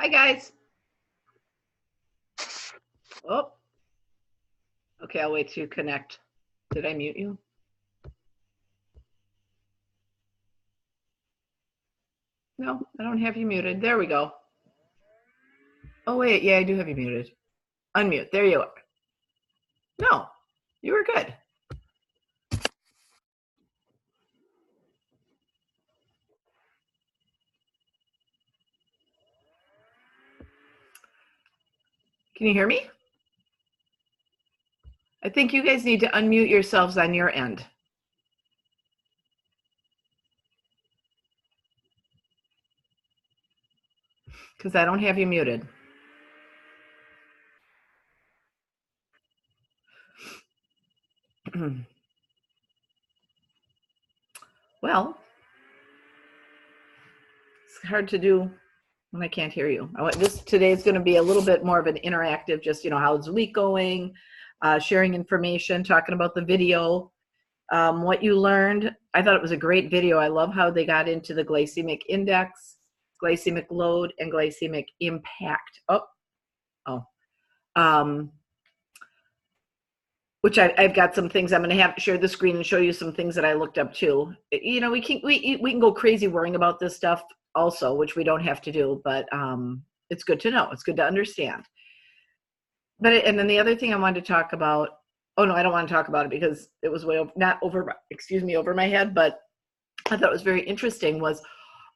Hi, guys. Oh, okay, I'll wait till you connect. Did I mute you? No, I don't have you muted. There we go. Oh, wait, yeah, I do have you muted. Unmute. There you are. No, you were good. Can you hear me? I think you guys need to unmute yourselves on your end. Because I don't have you muted. Well, it's hard to do when I can't hear you. Today is going to be a little bit more of an interactive, just, how's the week going, sharing information, talking about the video, what you learned. I thought it was a great video. I love how they got into the glycemic index, glycemic load, and glycemic impact. Which I've got some things I'm going to have to share the screen and show you some things that I looked up too. We can go crazy worrying about this stuff also, which we don't have to do, but it's good to know. It's good to understand. And then the other thing I wanted to talk about, oh no, I don't want to talk about it because it was over my head, but I thought it was very interesting was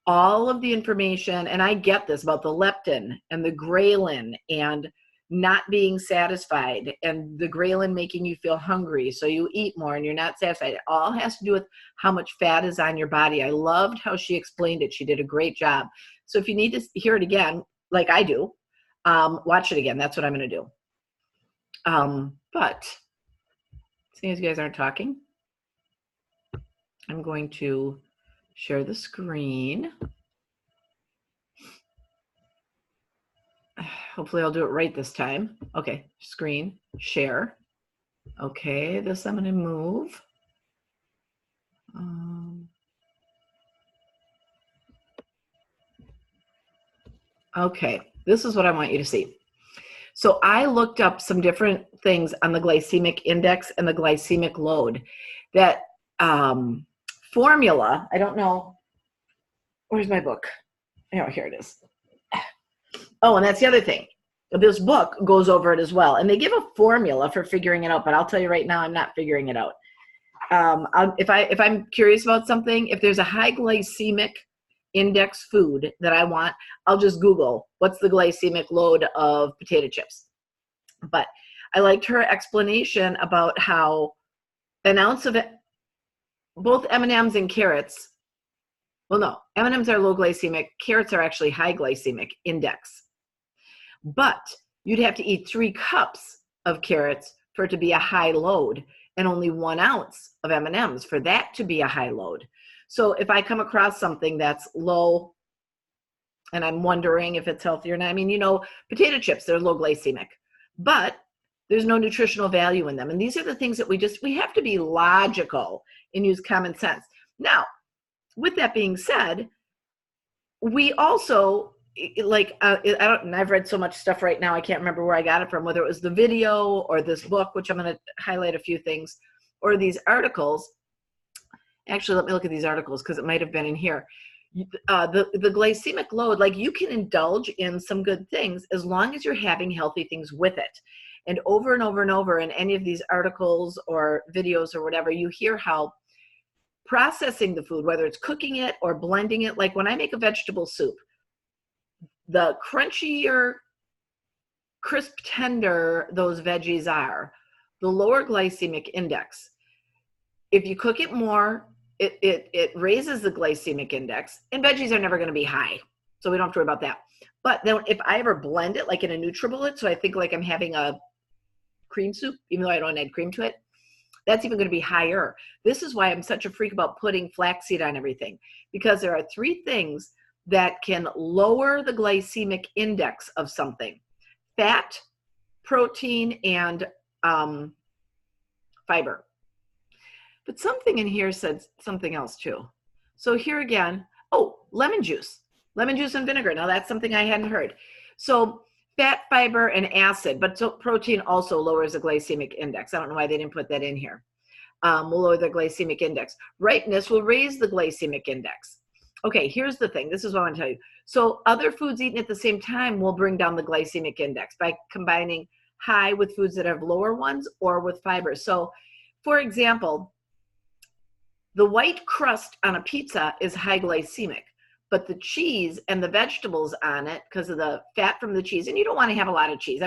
all of the information, and I get this about the leptin and the Grehlin and not being satisfied, and the Grehlin making you feel hungry, so you eat more and you're not satisfied. It all has to do with how much fat is on your body. I loved how she explained it. She did a great job. So if you need to hear it again, like I do, watch it again. That's what I'm going to do. But seeing as you guys aren't talking, I'm going to share the screen. Hopefully I'll do it right this time. Okay, screen, share. Okay, this I'm going to move. Okay, this is what I want you to see. So I looked up some different things on the glycemic index and the glycemic load. That formula, I don't know, where's my book? Oh, here it is. Oh, and that's the other thing. This book goes over it as well. And they give a formula for figuring it out, but I'll tell you right now, I'm not figuring it out. If I'm curious about something, if there's a high glycemic index food that I want, I'll just Google what's the glycemic load of potato chips. But I liked her explanation about how an ounce of it, both M&Ms and carrots, well, no, M&Ms are low glycemic, carrots are actually high glycemic index. But you'd have to eat 3 cups of carrots for it to be a high load, and only 1 ounce of M&Ms for that to be a high load. So if I come across something that's low and I'm wondering if it's healthy or not, I mean, potato chips, they're low glycemic, but there's no nutritional value in them. And these are the things that we have to be logical and use common sense. Now, with that being said, we also, I've read so much stuff right now, I can't remember where I got it from, whether it was the video or this book, which I'm going to highlight a few things, or these articles. Actually, let me look at these articles because it might have been in here. The glycemic load, like you can indulge in some good things as long as you're having healthy things with it. And over and over and over in any of these articles or videos or whatever, you hear how processing the food, whether it's cooking it or blending it, like when I make a vegetable soup, the crunchier, crisp, tender those veggies are, the lower glycemic index. If you cook it more, it raises the glycemic index, and veggies are never going to be high, so we don't have to worry about that. But then if I ever blend it like in a NutriBullet, so I think like I'm having a cream soup, even though I don't add cream to it, that's even going to be higher. This is why I'm such a freak about putting flaxseed on everything, because there are 3 things that can lower the glycemic index of something: fat, protein, and fiber. But something in here said something else too. So here again, lemon juice and vinegar. Now that's something I hadn't heard. So fat, fiber, and acid, but so protein also lowers the glycemic index. I don't know why they didn't put that in here. Will lower the glycemic index. Ripeness will raise the glycemic index. Okay, here's the thing. This is what I want to tell you. So other foods eaten at the same time will bring down the glycemic index by combining high with foods that have lower ones or with fiber. So, for example, the white crust on a pizza is high glycemic, but the cheese and the vegetables on it, because of the fat from the cheese, and you don't want to have a lot of cheese.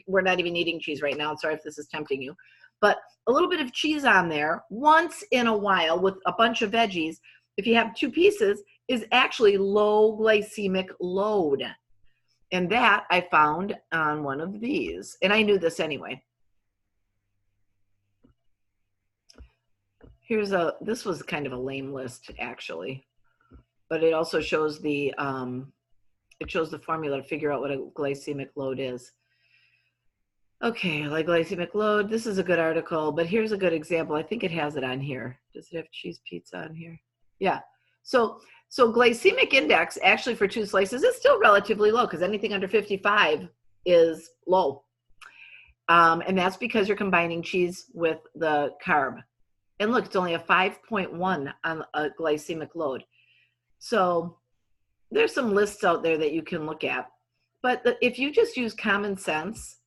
We're not even eating cheese right now. Sorry if this is tempting you, but a little bit of cheese on there once in a while with a bunch of veggies, if you have 2 pieces, is actually low glycemic load. And that I found on one of these. And I knew this anyway. This was kind of a lame list actually, but it also shows the formula to figure out what a glycemic load is. Okay, like glycemic load, this is a good article, but here's a good example. I think it has it on here. Does it have cheese pizza on here? Yeah. So glycemic index actually for 2 slices is still relatively low because anything under 55 is low. And that's because you're combining cheese with the carb. And look, it's only a 5.1 on a glycemic load. So there's some lists out there that you can look at. But if you just use common sense,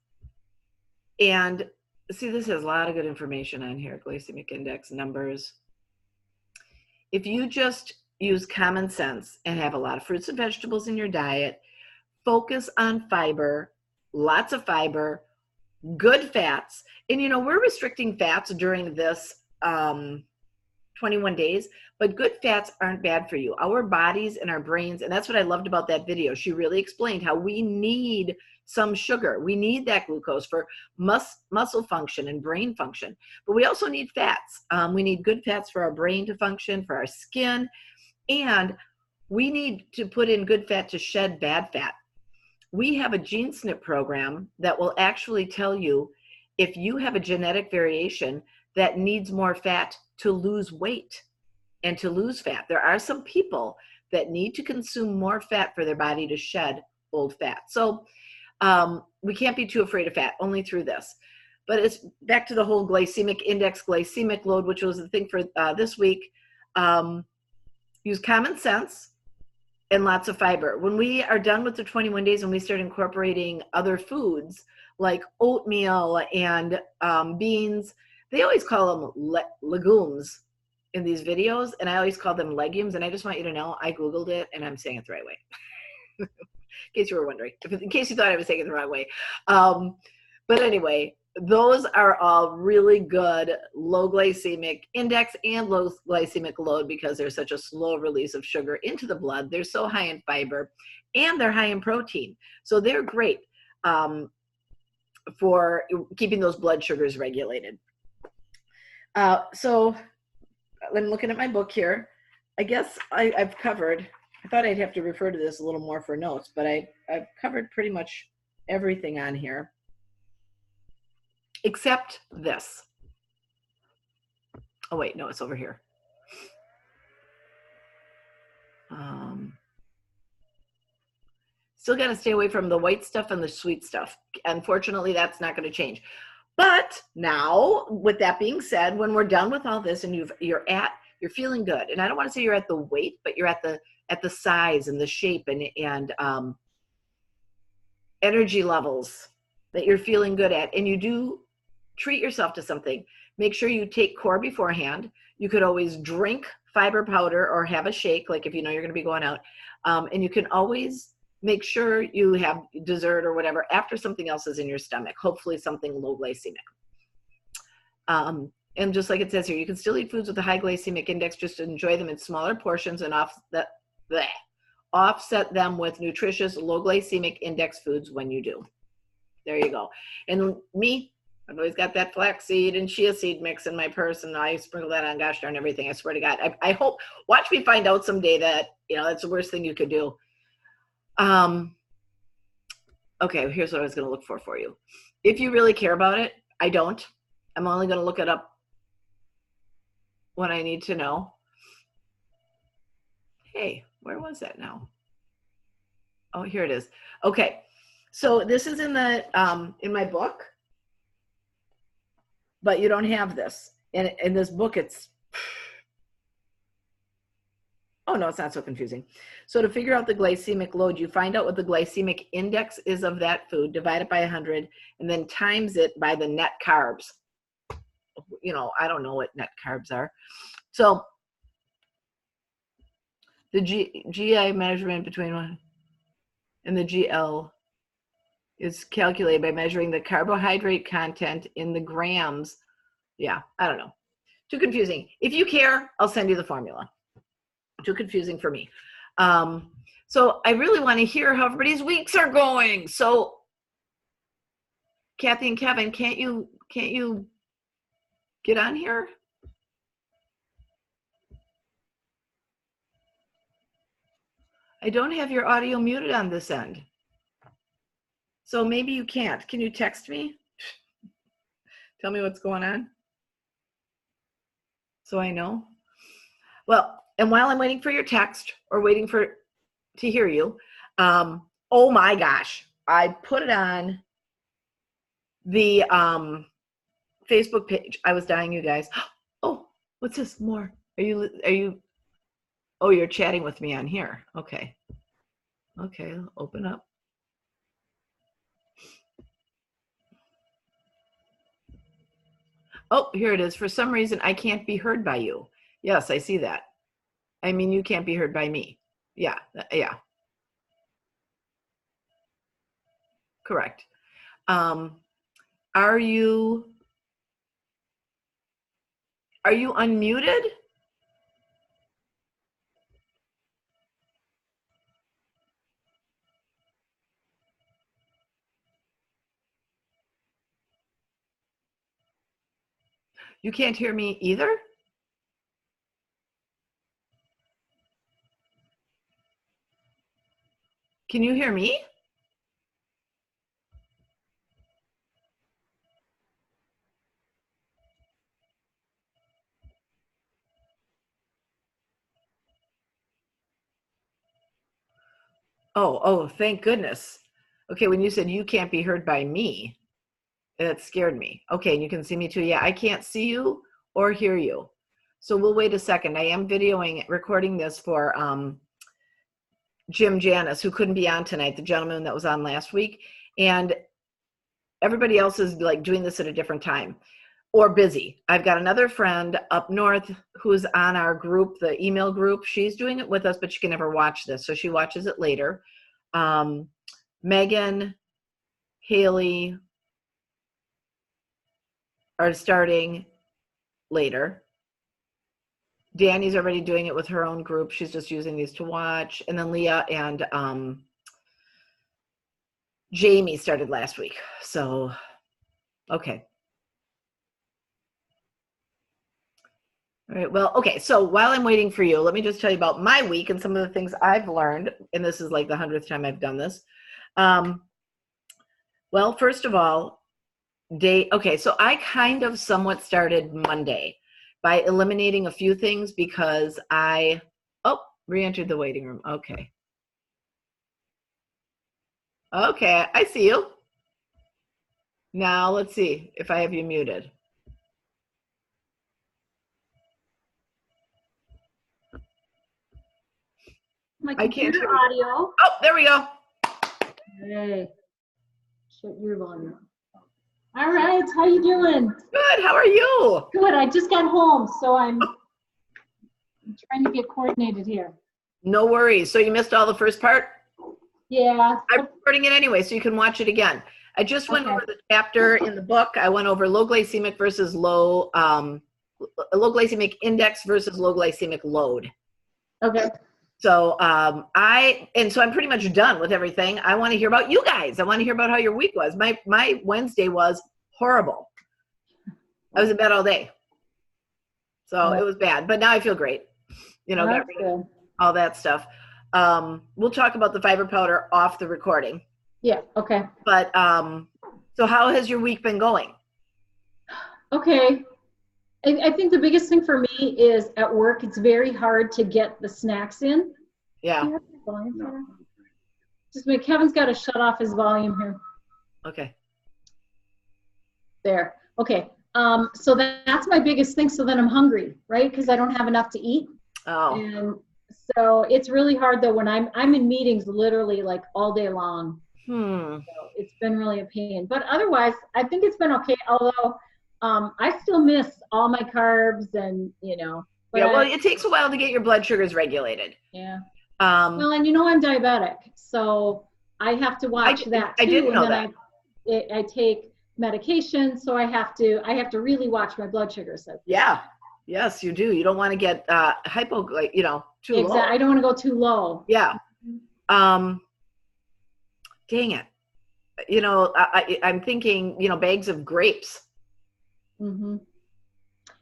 and see, this has a lot of good information on here, glycemic index numbers. If you just use common sense and have a lot of fruits and vegetables in your diet, focus on fiber, lots of fiber, good fats. And we're restricting fats during this 21 days, but good fats aren't bad for you. Our bodies and our brains, and that's what I loved about that video. She really explained how we need some sugar. We need that glucose for muscle function and brain function, but we also need fats. We need good fats for our brain to function, for our skin, and we need to put in good fat to shed bad fat. We have a gene snip program that will actually tell you if you have a genetic variation that needs more fat to lose weight and to lose fat. There are some people that need to consume more fat for their body to shed old fat. So we can't be too afraid of fat, only through this. But it's back to the whole glycemic index, glycemic load, which was the thing for this week. Use common sense and lots of fiber. When we are done with the 21 days and we start incorporating other foods like oatmeal and beans, they always call them legumes in these videos, and I always call them legumes. And I just want you to know, I Googled it and I'm saying it the right way. In case you were wondering, in case you thought I was saying it the wrong way. But anyway, those are all really good low glycemic index and low glycemic load because there's such a slow release of sugar into the blood. They're so high in fiber and they're high in protein. So they're great for keeping those blood sugars regulated. So I'm looking at my book here. I guess I've covered, I thought I'd have to refer to this a little more for notes, but I've covered pretty much everything on here except this. Oh wait, no, it's over here. Still got to stay away from the white stuff and the sweet stuff. Unfortunately, that's not going to change. But now, with that being said, when we're done with all this and you're feeling good, and I don't want to say you're at the weight, but you're at the size and the shape and energy levels that you're feeling good at, and you do treat yourself to something. Make sure you take core beforehand. You could always drink fiber powder or have a shake, like if you know you're going to be going out, and you can always make sure you have dessert or whatever after something else is in your stomach, hopefully something low glycemic. And just like it says here, you can still eat foods with a high glycemic index, just enjoy them in smaller portions and offset them with nutritious low glycemic index foods when you do. There you go. And me, I've always got that flaxseed and chia seed mix in my purse, and I sprinkle that on gosh darn everything. I swear to God. I hope, watch me find out someday that, that's the worst thing you could do. Okay, here's what I was going to look for you. If you really care about it, I don't. I'm only going to look it up when I need to know. Hey, where was that now? Oh, here it is. Okay, So this is in my book, but you don't have this. In this book, it's, oh no, it's not so confusing. So to figure out the glycemic load, you find out what the glycemic index is of that food, divide it by 100, and then times it by the net carbs. You know, I don't know what net carbs are. So the GI measurement between one and the GL is calculated by measuring the carbohydrate content in the grams. Yeah, I don't know. Too confusing. If you care, I'll send you the formula. Too confusing for me. So I really want to hear how everybody's weeks are going. So Kathy and Kevin, can't you get on here? I don't have your audio muted on this end. So maybe you can't. Can you text me? Tell me what's going on so I know. Well, and while I'm waiting for your text or waiting to hear you, oh my gosh, I put it on the Facebook page. I was dying, you guys. Oh, what's this? More? Are you? Oh, you're chatting with me on here. Okay. Okay, open up. Oh, here it is. For some reason, I can't be heard by you. Yes, I see that. I mean, you can't be heard by me. Yeah, yeah. Correct. Are you unmuted? You can't hear me either? Can you hear me? Oh, thank goodness. Okay, when you said you can't be heard by me, that scared me. Okay, and you can see me too. Yeah, I can't see you or hear you. So we'll wait a second. I am recording this for Jim Janis, who couldn't be on tonight, the gentleman that was on last week. And everybody else is like doing this at a different time or busy. I've got another friend up north who's on our group, the email group. She's doing it with us, but she can never watch this. So she watches it later. Megan, Haley are starting later. Danny's already doing it with her own group. She's just using these to watch. And then Leah and Jamie started last week. So, okay. All right, well, okay, so while I'm waiting for you, let me just tell you about my week and some of the things I've learned, and this is like the 100th time I've done this. Well, first of all, okay, so I kind of somewhat started Monday by eliminating a few things because re-entered the waiting room, okay. Okay, I see you. Now, let's see if I have you muted. I can't hear audio. Oh, there we go. Hey, shut your volume. All right, how you doing? Good, how are you? Good, I just got home, so I'm trying to get coordinated here. No worries. So you missed all the first part? Yeah. I'm recording it anyway, so you can watch it again. I just went over the chapter in the book. I went over low glycemic versus low glycemic index versus low glycemic load. Okay. So I'm pretty much done with everything. I want to hear about you guys. I want to hear about how your week was. My Wednesday was horrible. I was in bed all day. So it was bad, but now I feel great. You know, got rid of all that stuff. We'll talk about the fiber powder off the recording. Yeah, okay. But so how has your week been going? Okay. I think the biggest thing for me is at work, it's very hard to get the snacks in. Yeah. Just Kevin's got to shut off his volume here. Okay. There. Okay. So that's my biggest thing. So then I'm hungry, right? Because I don't have enough to eat. Oh. And so it's really hard though when I'm in meetings literally like all day long. So it's been really a pain. But otherwise, I think it's been okay. Although I still miss all my carbs and But yeah. Well, it takes a while to get your blood sugars regulated. Yeah. Well, and I'm diabetic, so I have to watch that too. I didn't know and then I take medication, so I have to really watch my blood sugars. Yeah. Yes, you do. You don't want to get too low. I don't want to go too low. Yeah. Dang it. I'm thinking, bags of grapes. Mm-hmm.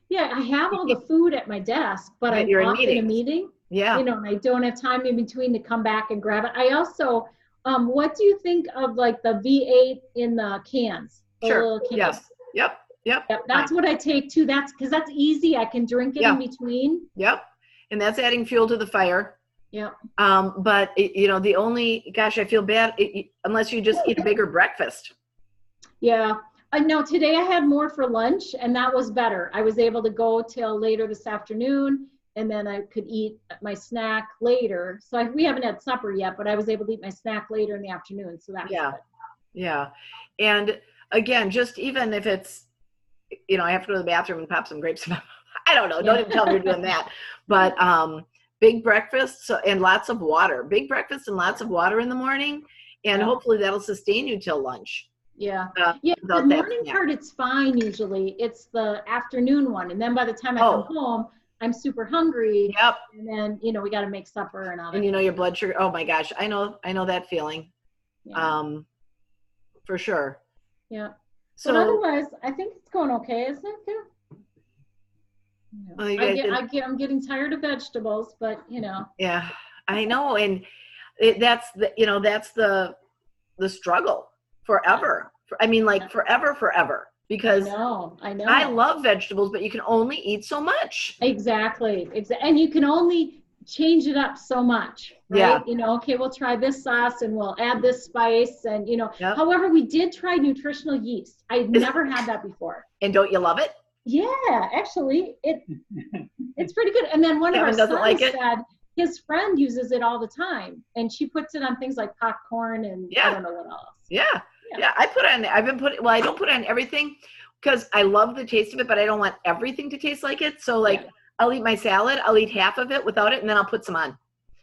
Yeah, I have all the food at my desk, but I'm you're off in a meeting. Yeah. And I don't have time in between to come back and grab it. I also, what do you think of like the V8 in the cans? Sure. Yes. Yep. That's what I take too. That's because that's easy. I can drink it in between. Yep. And that's adding fuel to the fire. Yep. But the only, gosh, I feel bad unless you just eat a bigger breakfast. Yeah. No, today I had more for lunch and that was better. I was able to go till later this afternoon and then I could eat my snack later. So we haven't had supper yet, but I was able to eat my snack later in the afternoon. So that was good. Yeah. And again, just even if it's, I have to go to the bathroom and pop some grapes. I don't know. Don't even tell me you're doing that. But big breakfast and lots of water. Big breakfast and lots of water in the morning. And hopefully that'll sustain you till lunch. Yeah. The morning part, it's fine usually. It's the afternoon one. And then by the time I come home, I'm super hungry. Yep. And then, we got to make supper and all that. And your blood sugar. Oh my gosh. I know that feeling. Yeah. For sure. Yeah. So, but otherwise, I think it's going okay, isn't it? Yeah. I'm getting tired of vegetables, but Yeah, I know, and that's the struggle forever. I mean, like forever. Because I know. I love vegetables, but you can only eat so much. Exactly. And you can only change it up so much, right? Yeah. Okay, we'll try this sauce and we'll add this spice and however, we did try nutritional yeast. I'd never had that before. And don't you love it? Yeah, actually it's pretty good. And then one of our sons said his friend uses it all the time and she puts it on things like popcorn and I don't know what else. Yeah. I don't put on everything because I love the taste of it, but I don't want everything to taste like it. So I'll eat my salad, I'll eat half of it without it, and then I'll put some on.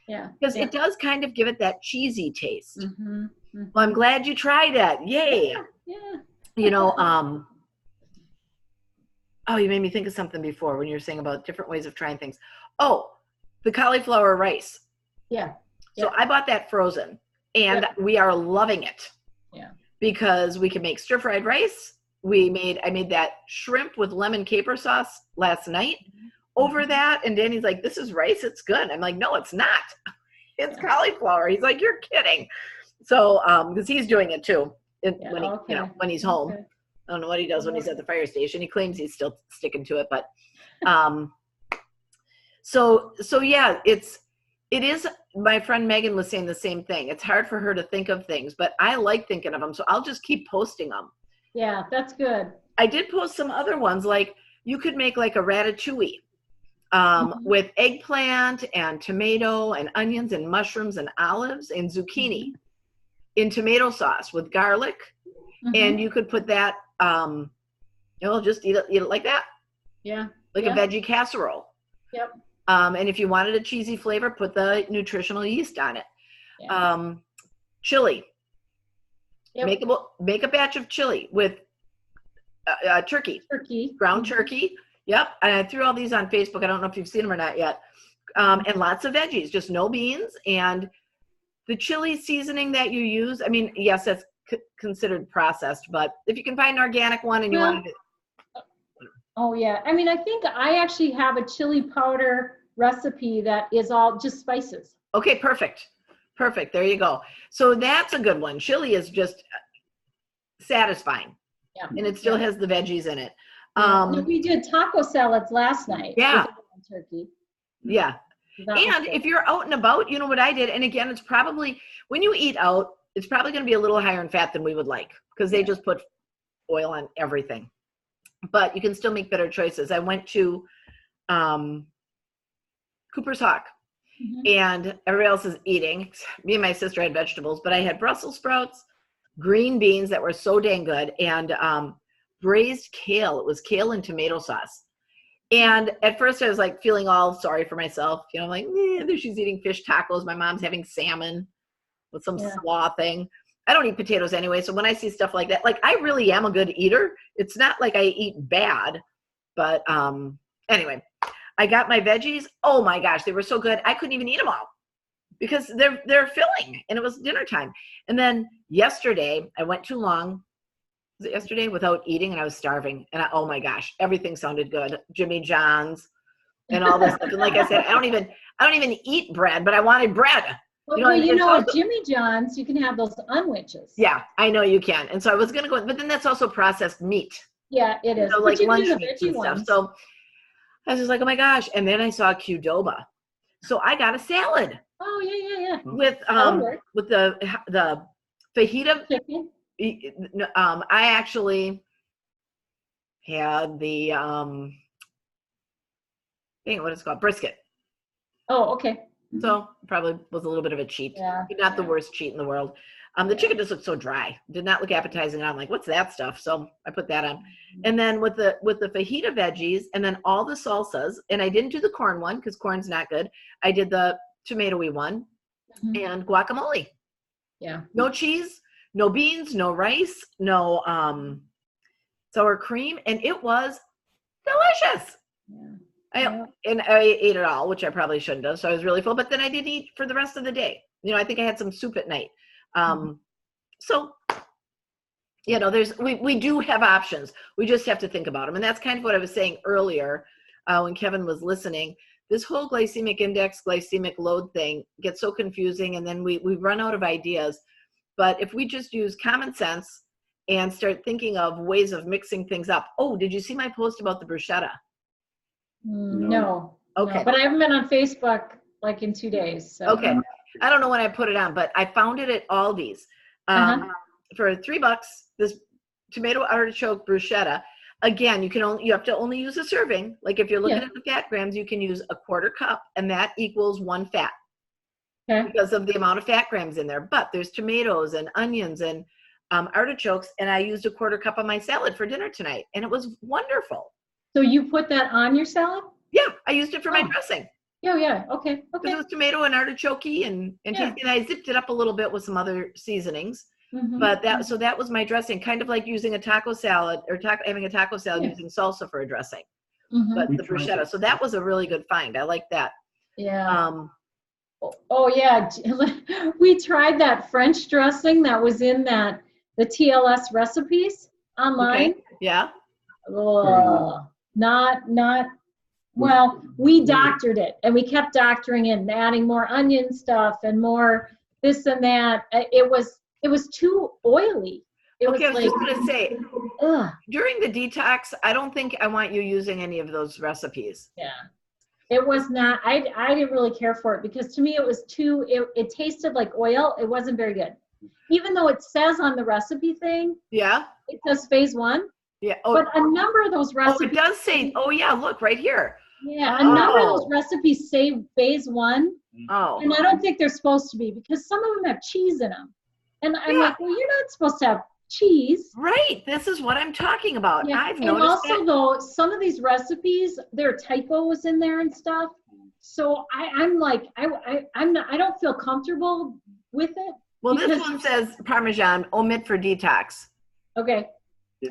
Yeah. Because it does kind of give it that cheesy taste. Mm-hmm. Mm-hmm. Well, I'm glad you tried it. Yay. Yeah. Oh, you made me think of something before when you were saying about different ways of trying things. Oh, the cauliflower rice. Yeah. So I bought that frozen and we are loving it. Yeah. Because we can make stir-fried rice. I made that shrimp with lemon caper sauce last night over that. And Danny's like, this is rice. It's good. I'm like, no, it's not. It's cauliflower. He's like, you're kidding. So, because he's doing it too when he's home. Okay. I don't know what he does when he's at the fire station. He claims he's still sticking to it, but so yeah, it is. My friend Megan was saying the same thing. It's hard for her to think of things, but I like thinking of them, so I'll just keep posting them. Yeah, that's good. I did post some other ones, like you could make like a ratatouille with eggplant and tomato and onions and mushrooms and olives and zucchini in tomato sauce with garlic, and you could put that. Just eat it like that. Yeah. Like a veggie casserole. Yep. And if you wanted a cheesy flavor, put the nutritional yeast on it. Yeah. Chili. Yep. Make a batch of chili with turkey. Ground turkey. Yep. And I threw all these on Facebook. I don't know if you've seen them or not yet. And lots of veggies, just no beans. And the chili seasoning that you use, I mean, yes, that's considered processed, but if you can find an organic one and you want to. Oh yeah. I mean, I think I actually have a chili powder recipe that is all just spices. Okay, perfect. There you go. So that's a good one. Chili is just satisfying. Yeah. And it still has the veggies in it. We did taco salads last night. Yeah. With turkey. Yeah. And if you're out and about, you know what I did? And again, it's probably, when you eat out, it's probably going to be a little higher in fat than we would like because they just put oil on everything. But you can still make better choices. I went to Cooper's Hawk, and everybody else is eating. Me and my sister had vegetables, but I had Brussels sprouts, green beans that were so dang good, and braised kale. It was kale and tomato sauce. And at first I was like feeling all sorry for myself. You know, I'm like, there she's eating fish tacos. My mom's having salmon with some slaw thing. I don't eat potatoes anyway. So when I see stuff like that, like I really am a good eater. It's not like I eat bad, but anyway, I got my veggies. Oh my gosh, they were so good. I couldn't even eat them all because they're filling, and it was dinner time. And then yesterday I went too long. Was it yesterday without eating, and I was starving, and oh my gosh, everything sounded good. Jimmy John's and all this stuff. And like I said, I don't even eat bread, but I wanted bread. Well, at Jimmy John's, you can have those unwitches. Yeah, I know you can. And so I was going to go, but then that's also processed meat. Yeah, it is. So like lunch meats and stuff. So I was just like, oh my gosh. And then I saw Qdoba. So I got a salad. Oh, yeah. With the fajita chicken. I actually had the what is it called? Brisket. Oh, okay. So probably was a little bit of a cheat. Not the worst cheat in the world. The chicken just looked so dry. Did not look appetizing. I'm like, what's that stuff? So I put that on. And then with the fajita veggies and then all the salsas, and I didn't do the corn one because corn's not good. I did the tomatoey one and guacamole. Yeah. No cheese, no beans, no rice, no sour cream, and it was delicious. Yeah. I ate it all, which I probably shouldn't have. So I was really full, but then I didn't eat for the rest of the day. You know, I think I had some soup at night. So, you know, we do have options. We just have to think about them. And that's kind of what I was saying earlier when Kevin was listening. This whole glycemic index, glycemic load thing gets so confusing, and then we run out of ideas. But if we just use common sense and start thinking of ways of mixing things up. Oh, did you see my post about the bruschetta? No. Okay. No, but I haven't been on Facebook like in 2 days. So. Okay. I don't know when I put it on, but I found it at Aldi's for $3. This tomato artichoke bruschetta. Again, you have to only use a serving. Like if you're looking at the fat grams, you can use a 1/4 cup, and that equals 1 fat because of the amount of fat grams in there. But there's tomatoes and onions and artichokes, and I used a 1/4 cup on my salad for dinner tonight, and it was wonderful. So you put that on your salad? Yeah, I used it for my dressing. Yeah. Okay. Because it was tomato and artichoke and tasty, and I zipped it up a little bit with some other seasonings. But that was my dressing, kind of like using a taco salad or having a taco salad using salsa for a dressing. But the bruschetta. So that was a really good find. I like that. Yeah. Oh yeah, we tried that French dressing that was in the TLS recipes online. Okay. Yeah. Well, we doctored it, and we kept doctoring it and adding more onion stuff and more this and that. It was too oily. I was just going to say, during the detox, I don't think I want you using any of those recipes. Yeah. It was not, I didn't really care for it because to me it was it tasted like oil. It wasn't very good. Even though it says on the recipe thing, it says phase 1. Yeah. But a number of those recipes. Oh, it does say, look right here. Yeah, a number of those recipes say phase 1. Oh. And I don't think they're supposed to be because some of them have cheese in them. And I'm like, well, you're not supposed to have cheese. Right. This is what I'm talking about. Yeah. I've noticed. And also, though, some of these recipes, there are typos in there and stuff. So I'm like, I don't feel comfortable with it. Well, this one says Parmesan, omit for detox. Okay.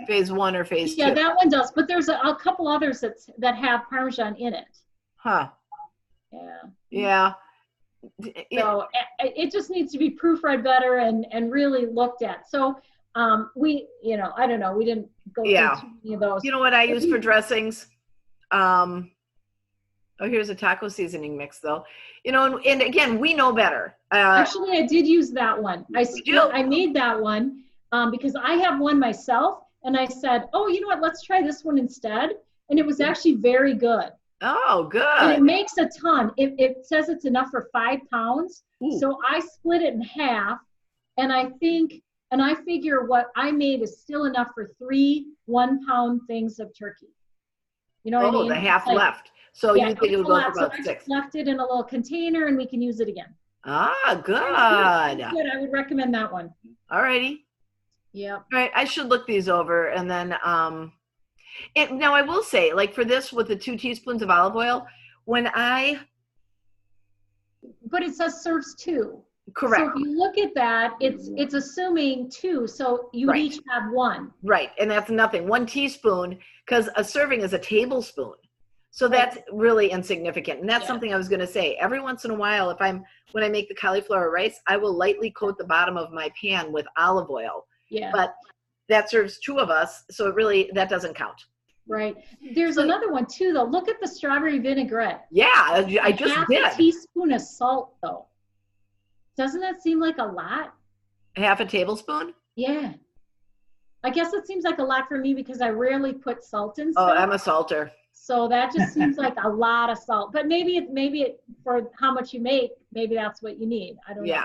Phase 1 or phase 2. Yeah, that one does. But there's a couple others that have Parmesan in it. Huh. Yeah. Yeah. So it just needs to be proofread better and really looked at. So we, I don't know, we didn't go through too many of those. You know what I use for dressings? Here's a taco seasoning mix though. And again, we know better. Actually, I did use that one. I made that one because I have one myself, and I said, oh, you know what, let's try this one instead. And it was actually very good. Oh, And it good. makes a ton. It says it's enough for 5 pounds. Ooh. So I split it in half, and I figure what I made is still enough for 3 1-pound things of turkey. You know what I Oh, mean? the It's half like, left. So yeah, you think it it's would a go for lot. So about I just 6? left it in a little container, and we can use it again. Ah, good. It's good. It's good. I would recommend that one. All righty. Yep. All right, I should look these over, and then now I will say, like for this with the 2 teaspoons of olive oil, when I But it says serves 2. correct. So if you look at that, it's assuming 2. So you would Right. each have 1. Right, and that's nothing. 1 teaspoon, because a serving is a tablespoon. So Right. that's really insignificant. And that's Yeah. something I was going to say. Every once in a while, when I make the cauliflower rice, I will lightly coat the bottom of my pan with olive oil. Yeah. But that serves 2 of us, so that doesn't count. Right. There's another one too, though. Look at the strawberry vinaigrette. Yeah, I just half did. a teaspoon of salt, though. Doesn't that seem like a lot? Half a tablespoon? Yeah. I guess it seems like a lot for me because I rarely put salt in Oh, stuff. I'm a salter. So that just seems like a lot of salt. But maybe it for how much you make, maybe that's what you need. I don't know.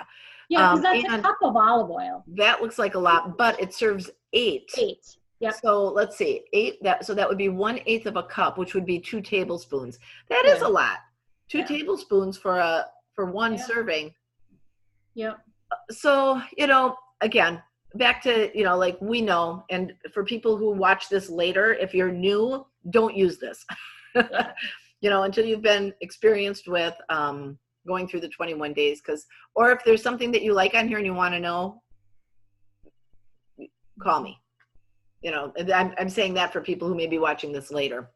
Yeah, because that's a cup of olive oil. That looks like a lot, but it serves 8. 8. Yep. So let's see, 8. So that would be 1/8 of a cup, which would be 2 tablespoons. That is a lot. 2 tablespoons for one serving. Yep. So again, back to like we know, and for people who watch this later, if you're new, don't use this. Until you've been experienced with going through the 21 days, or if there's something that you like on here and you want to know, call me. I'm saying that for people who may be watching this later.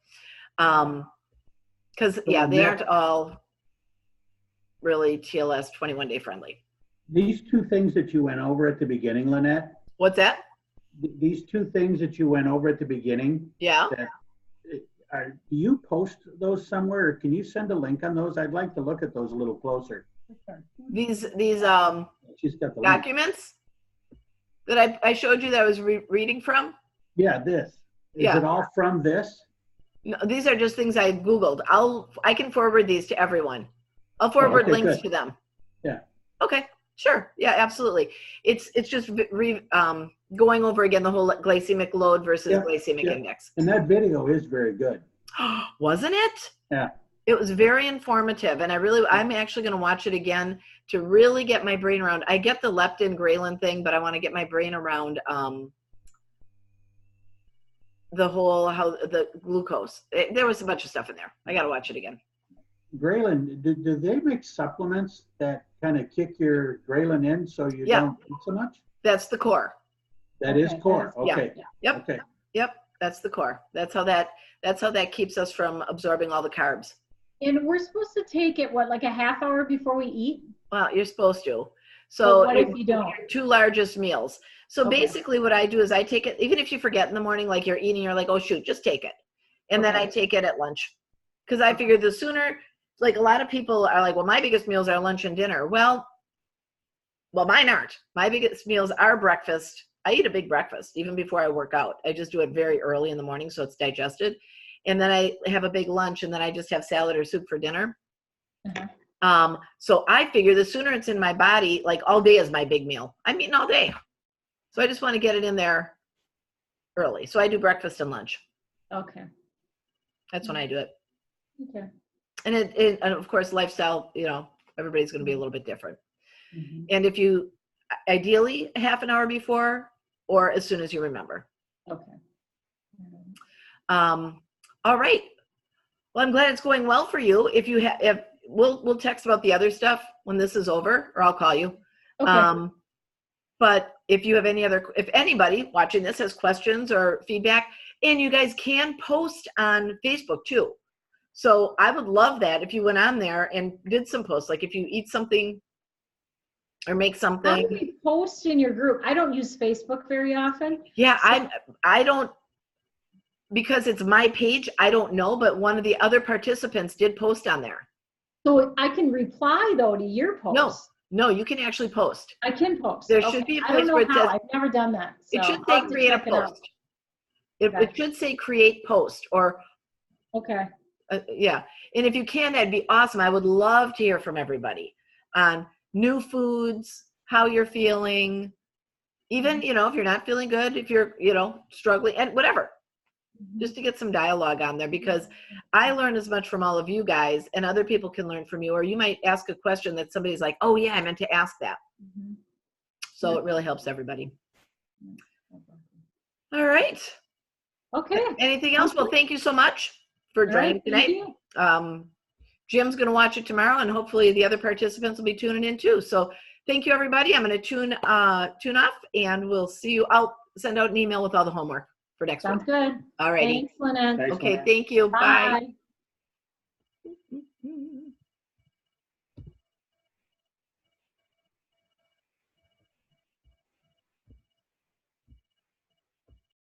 Because they aren't all really TLS 21 day friendly. These 2 things that you went over at the beginning, Lynette. What's that? These 2 things that you went over at the beginning. Yeah. Do you post those somewhere, or can you send a link on those? I'd like to look at those a little closer. These She's got the documents that I showed you that I was reading from. Yeah, this. Is it all from this? No, these are just things I Googled. I can forward these to everyone. I'll forward links to them. Yeah. Okay. Sure. Yeah, absolutely. It's just going over again the whole glycemic load versus glycemic index. And that video is very good. Wasn't it? Yeah. It was very informative, and I'm actually going to watch it again to really get my brain around. I get the leptin Grehlin thing, but I want to get my brain around the whole the glucose. There was a bunch of stuff in there. I got to watch it again. Grehlin, do they make supplements that kind of kick your Grehlin in so you don't eat so much? That's the core. That is core. Okay. Yep. Okay. Yep. That's the core. That's how that keeps us from absorbing all the carbs. And we're supposed to take it, like a half hour before we eat? Well, you're supposed to. So what if you don't? Your 2 largest meals. So basically what I do is I take it, even if you forget in the morning, like you're eating, you're like, oh shoot, just take it. And then I take it at lunch. Because I figure the sooner, like a lot of people are like, well, my biggest meals are lunch and dinner. Well, mine aren't. My biggest meals are breakfast. I eat a big breakfast even before I work out. I just do it very early in the morning so it's digested. And then I have a big lunch, and then I just have salad or soup for dinner. So I figure the sooner it's in my body, like all day is my big meal. I'm eating all day. So I just want to get it in there early. So I do breakfast and lunch. Okay. That's when I do it. Okay. And of course, lifestyle, everybody's going to be a little bit different. Mm-hmm. And if you, ideally, half an hour before or as soon as you remember. Okay. All right. Well, I'm glad it's going well for you. If you have, we'll text about the other stuff when this is over, or I'll call you. Okay. But if you have if anybody watching this has questions or feedback, and you guys can post on Facebook too. So I would love that if you went on there and did some posts, like if you eat something or make something. How do we post in your group? I don't use Facebook very often. Yeah, I don't, because it's my page, I don't know, but one of the other participants did post on there. So I can reply though to your post. No, you can actually post. I can post. There should be a place where it says, I've never done that. So it should say create a post. It should say create post, or okay. Yeah. And if you can, that'd be awesome. I would love to hear from everybody on new foods, how you're feeling, even, you know, if you're not feeling good, if you're, you know, struggling and whatever, just to get some dialogue on there, because I learn as much from all of you guys, and other people can learn from you, or you might ask a question that somebody's like, oh yeah, I meant to ask that. So it really helps everybody. All right. Okay. Anything else? Well, thank you so much for joining tonight. Jim's going to watch it tomorrow, and hopefully the other participants will be tuning in too. So thank you, everybody. I'm going to tune off, and we'll see you. I'll send out an email with all the homework for next week. Sounds good. All righty. Thanks, Lynette. Okay, thank you. Bye. Bye.